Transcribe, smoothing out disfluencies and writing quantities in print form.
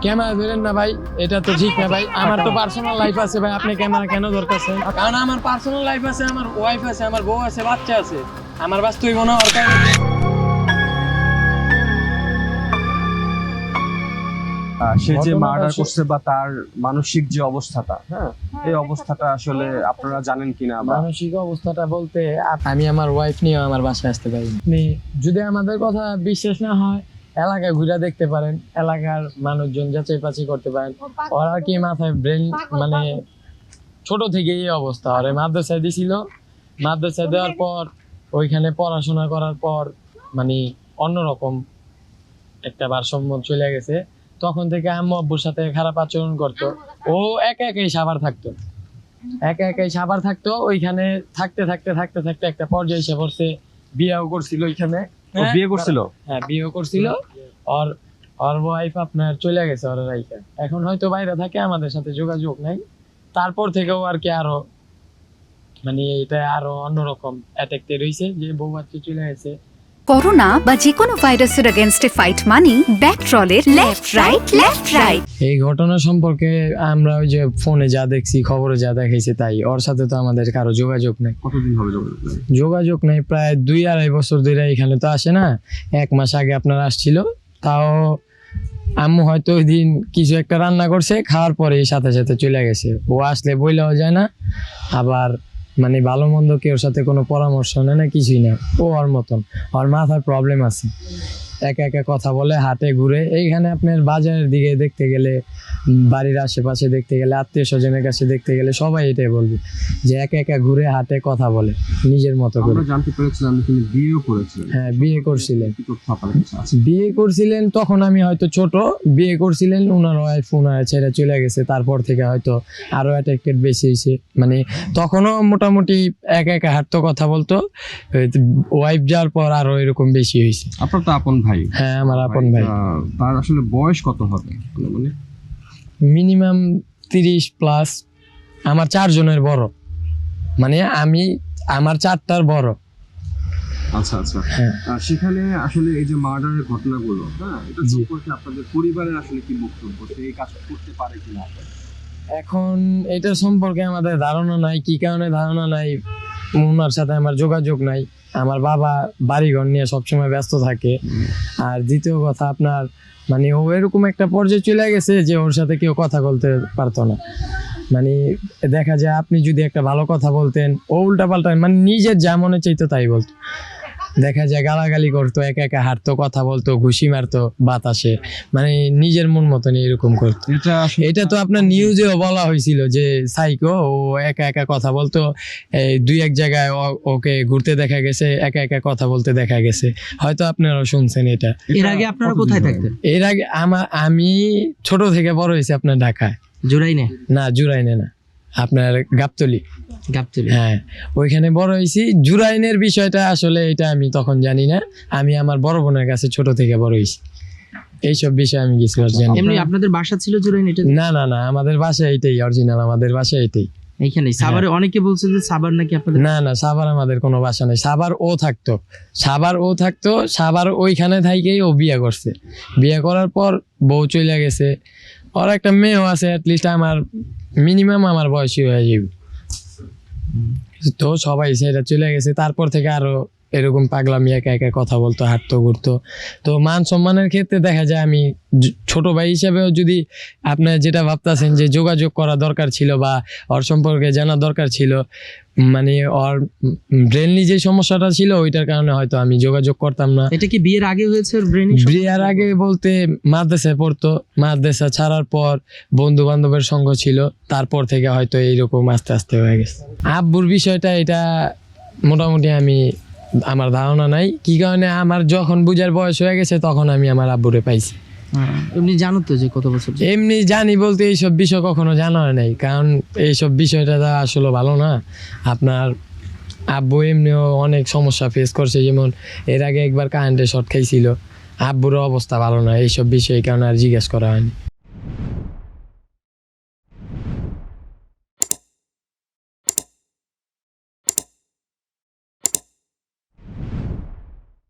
Camera ধরেন না ভাই, এটা তো ঠিক না ভাই। আমার তো পার্সোনাল লাইফ আছে ভাই, আপনি ক্যামেরা কেন দরকার আছে? কারণ আমার পার্সোনাল লাইফ আছে, আমার ওয়াইফ আছে, আমার বউ আছে, বাচ্চা আছে, আমার বাস্তব হইব না ওর কারণে। সে যে মার্ডার করছে বা তার মানসিক যে অবস্থাটা, হ্যাঁ, এই অবস্থাটা আসলে আপনারা জানেন কিনা? মানসিক অবস্থাটা বলতে আমি আমার ওয়াইফ নিয়ে আমার বাসায় আসতে পারি। আপনি যদি আমাদের কথা বিশ্বাস না হয় এলাকা ঘুরে দেখতে পারেন, এলাকার মানুষজন যাচাই বাছাই করতে পারেন। ওরা কি মাথায় ব্রেন মানে ছোট থেকে এই অবস্থা। ওরে মাদ্রাসায় দিছিল, মাদ্রাসায় দেওয়ার পর ওইখানে পড়াশোনা করার পর মানে অন্যরকম একটা ভারসাম্য চলে গেছে। তখন থেকে আম্মু আব্বুর সাথে খারাপ আচরণ করতো। ও একা একাই সাবার থাকতো ওইখানে। থাকতে থাকতে থাকতে থাকতে একটা পর্যায়ে এসে পড়ছে, বিয়েও করছিল ওইখানে। বিয়ে করছিল? হ্যাঁ, বিয়েও করছিল। ওর ওয়াইফ আপনার চলে গেছে ওর রাইখা, এখন হয়তো বাইরে থাকে, আমাদের সাথে যোগাযোগ নাই। তারপর থেকেও আর কি আরো মানে এটা আরো অন্যরকম অ্যাটাকটেড হয়েছে যে বউ বাচ্চা চলে গেছে। করোনা বা যে কোনো ভাইরাসের এগেইনস্টে ফাইট মানি ব্যাকট্রলের লেফট রাইট। এই ঘটনা সম্পর্কে আমরা ওই যে ফোনে যা দেখছি, খবরে যা দেখাইছে তাই। ওর সাথে তো আমাদের কারো যোগাযোগ নেই। কতদিন হবে যোগাযোগ নেই? প্রায় 2-2.5 বছর ধরে এখানে তো আসে না। 1 মাস আগে আপনার আসছিল, তাও আম্মু হয়তো ওই দিন কিছু একটা রান্না করছে, খাওয়ার পরে সাথে সাথে চলে গেছে। ও আসলে বইলেও যায় না, আবার মানে ভালো মন্দ কেউর সাথে কোনো পরামর্শ নেয় না, কিছুই না। ও ওর মতন, ওর মাথার প্রবলেম আছে। একা একা কথা বলে, হাটে ঘুরে। এইখানে আপনার বাজারের দিকে দেখতে গেলে, বাড়ির আশেপাশে দেখতে গেলে, আত্মীয় স্বজনের কাছে দেখতে গেলে সবাই এটাই বলবে যে একা একা ঘুরে হাটে কথা বলে নিজের মতো করে। জানতে পেরেছিলাম তিনি বিয়েও করেছিলেন। হ্যাঁ, বিয়ে করছিলেন। তখন আমি হয়তো ছোট। বিয়ে করছিলেন, ওনার ওয়াইফ ওনার ছেড়ে চলে গেছে। তারপর থেকে হয়তো আরো অ্যাট্রাক্টেড বেশি হয়েছে। মানে তখনও মোটামুটি একা একা হাঁটতো, কথা বলতো। ওয়াইফ যাওয়ার পর আরো এরকম বেশি হয়েছে। আপনার তো আপন ভাই? হ্যাঁ, আমার আপন ভাই। তার আসলে বয়স কত হবে? মানে মিনিমাম 30+। আমার 4 জনের বড়, মানে আমার 4টার বড়। আচ্ছা আচ্ছা। সেখানে আসলে এই যে মার্ডারের ঘটনাগুলো, হ্যাঁ, এটা সম্পর্কে আপনাদের পরিবারের আসলে কি বক্তব্য? সে এই কাজ করতে পারে কিনা? এখন এটা সম্পর্কে আমাদের ধারণা নাই। কি কারণে ধারণা নাই, ওনার সাথে আমার যোগাযোগ নাই। আমার বাবা বাড়িঘর নিয়ে সবসময় ব্যস্ত থাকে। আর দ্বিতীয় কথা আপনার মানে ও এরকম একটা পর্যায়ে চলে গেছে যে ওর সাথে কেউ কথা বলতে পারতো না। মানে দেখা যায় আপনি যদি একটা ভালো কথা বলতেন, ও উল্টাপাল্টা মানে নিজের যা মনে চাইতো তাই বলতো। দেখা যায় গালাগালি করতো, একা একা হাঁটতো, কথা বলতো, ঘুষি মারতো বাতাসে, মানে নিজের মন মতন এরকম করতো। এটা তো আপনার নিউজেও বলা হয়েছিল যে সাইকো, ও একা একা কথা বলতো। 2-1 জায়গায় ওকে ঘুরতে দেখা গেছে, একা একা কথা বলতে দেখা গেছে। হয়তো আপনারাও শুনছেন এটা। এর আগে আপনারা কোথায় থাকতেন? এর আগে আমি ছোট থেকে বড় হয়েছি আপনার ঢাকায়। জুরাইনে? না, জুরাইনে না, আপনার গাবতলী। হ্যাঁ, ওইখানে বড় হয়েছি। জুরাইনের বিষয়টা আসলে এটা আমি তখন জানি না। আমি আমার বড় বোনের কাছে ছোট থেকে বড় হয়েছি, এইসব বিষয় আমি কিছু জানি। এমনি আপনাদের বাসা ছিল জুরাইন? এটা না না না, আমাদের বাসা এইটাই অরিজিনাল, আমাদের বাসা এইটাই। এইখানেই সাভারে? অনেকে বলছে যে সাভার নাকি আপনাদের। না না, সাভার আমাদের কোনো বাসা নেই। সাভার ও থাকতো। সাভার ওইখানে থাইকেই ও বিয়ে করছে। বিয়ে করার পর বউ চলে গেছে। ওর একটা মেয়েও আছে, অ্যাটলিস্ট আমার মিনিমাম আমার বয়সী হয়ে যাবে। তো সবাই সেটা চলে গেছে। তারপর থেকে আরো এরকম পাগলামি, একা একা কথা বলতো, হাঁটতো, ঘুরতো। তো মান সম্মানের ক্ষেত্রে দেখা যায় আমি ছোট ভাই হিসেবেও যদি আপনার যেটা ভাবতেছেন যে যোগাযোগ করা দরকার ছিল বা ওর সম্পর্কে জানা দরকার ছিল, মানে ওর ব্রেনলি যে সমস্যাটা ছিল ওইটার কারণে হয়তো আমি যোগাযোগ করতাম না। এটা কি বিয়ের আগে হয়েছে? বিয়ের আগে বলতে মাদ্রাসায় পড়তো, মাদ্রাসা ছাড়ার পর বন্ধু বান্ধবের সঙ্গ ছিল, তারপর থেকে হয়তো এইরকম আস্তে আস্তে হয়ে গেছে। আব্বুর বিষয়টা এটা মোটামুটি আমার ধারণা নাই। কি কারণে আমার যখন বুঝার বয়স হয়ে গেছে তখন আমি আমার আব্বুরে পাইছি। এমনি জানো তো যে কত বছর? এমনি জানি বলতে এইসব বিষয় কখনো জানা হয় নাই, কারণ এইসব বিষয়টা আসলে ভালো না। আপনার আব্বু এমনিও অনেক সমস্যা ফেস করছে, যেমন এর আগে একবার কারেন্টে শর্ট খাইছিল। আব্বুর অবস্থা ভালো না, এইসব বিষয়ে কারণে আর জিজ্ঞেস করা হয়নি।